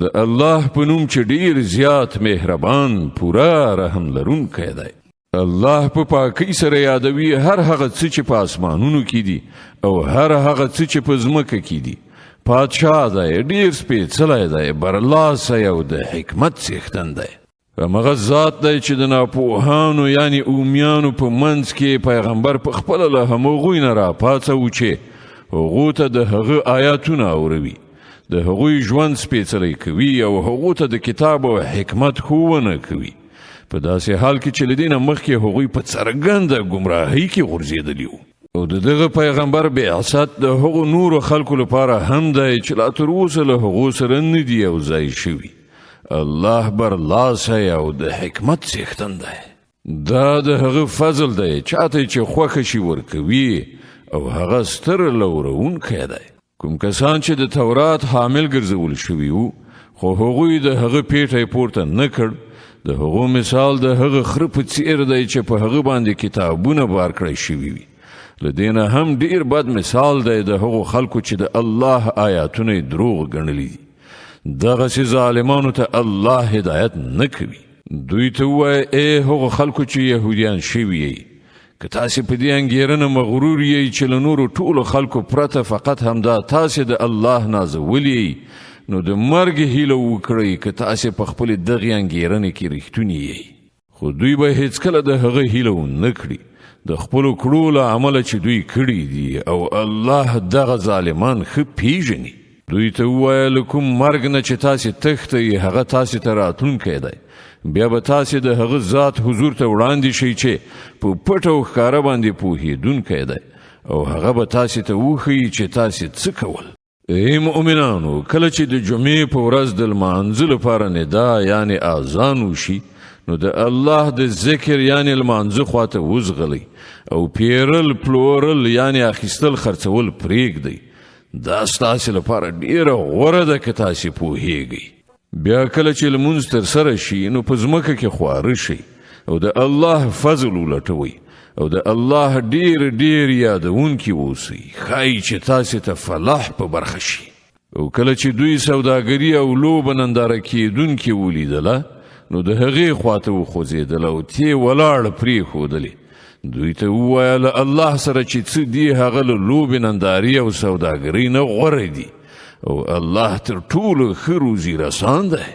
د الله په نوم چې ډیر زیات مهربان پورا رحم لرونکی دی. الله په پاکی سره یادوي هر هغه څه چې په اسمانونو کې دي او هر هغه څه چې په ځمکه کې دي. پادشاه دی، ډیر سپېڅلی دی، برلاسی او د حکمت څښتن دی. همغه ذات دی چې د ناپوهانو یعنی اومیانو په منځ کې پیغمبر په خپله له همغوی نه راپاڅوي چې هغو ته د هغه آیاتونه اوروي، د هغوی ژوند سپېڅلی کوي او هغو ته د کتاب او حکمت ښوونه کوي، په داسې حال کې چې له دې نه مخکې هغوی په څرګنده ګمراهۍ کې غورځېدلي وو. او د دغه پیغمبر بعثت د هغو نورو خلکو لپاره هم دی چې لا تر اوسه له هغو سره نه دي یوځای شوي. الله برلاسی او د حکمت څښتن دی. دا د هغه فضل دی، چاته چې خوښه شي ورکوي او هغه ستر لورونکی دی. کوم کسان چې د تورات حامل ګرځول شوي وو خو هغوی د هغه پیټی پورته نه کړ، د هغو مثال د هغه خره په څیر دی چې په هغه باندې کتابونه بار کړی شوي وي. له دې نه هم ډیر بد مثال دی د هغو خلکو چې د الله آیاتونه یې دروغ ګڼلي دي. دغسې ظالمانو ته الله هدایت نه کوي. دوی ته ووایه ای هغو خلکو چې یهودیان شوي یې، که تاسې په دې انګېرنه مغرور یې چې له نورو ټولو خلکو پرته فقط همدا تاسې د الله نازولی یې، نو د مرګ هیله وکړئ که تاسې په خپلې دغې انګېرنې کې رښتوني یې. خو دوی به هیڅکله د هغه هیله ونه کړي د خپلو کړو له عمله چې دوی کړي دي، او الله دغه ظالمان ښه پیژني. دوی ته ووایه له کوم مرګ نه چې تاسې تښتئ هغه تاسې ته راتلونکی دی، بیا به تاسې د هغه ذات حضور ته وړاندې شئ چې په پټ او ښکاره باندې پوهېدونکی دی، او هغه به تاسې ته وښیي چې تاسې څه کول. ای مؤمنانو، کله چې د جمعې په ورځ د لمانځه لپاره ندا یعنی اذان وشي، نو د الله د ذکر یعنی لمانځه خواته وځغلئ او پیرل پلورل یعنی اخیستل خرڅول پرېږدئ. دا ستاسې لپاره ډیره غوره ده که تاسې پوهیږئ. بیا کله چې لمونځ ترسره شي نو په ځمکه کې خواره شئ او د الله فضل ولټوئ او د الله ډیر ډیر یادونکي اوسئ، ښایي چې تاسې ته فلاح په برخه شي. او کله چې دوی سوداګري او لوبه ننداره کیدونکي ولیدله نو د هغې خواته وخوځېدله او تې ولاړه پرېښودلې. دوی ته ووایه له الله سره چې څه دي هغه له لوبې نندارې او سوداګرۍ نه غوره دي، او الله تر ټولو ښه روزي رسان دی.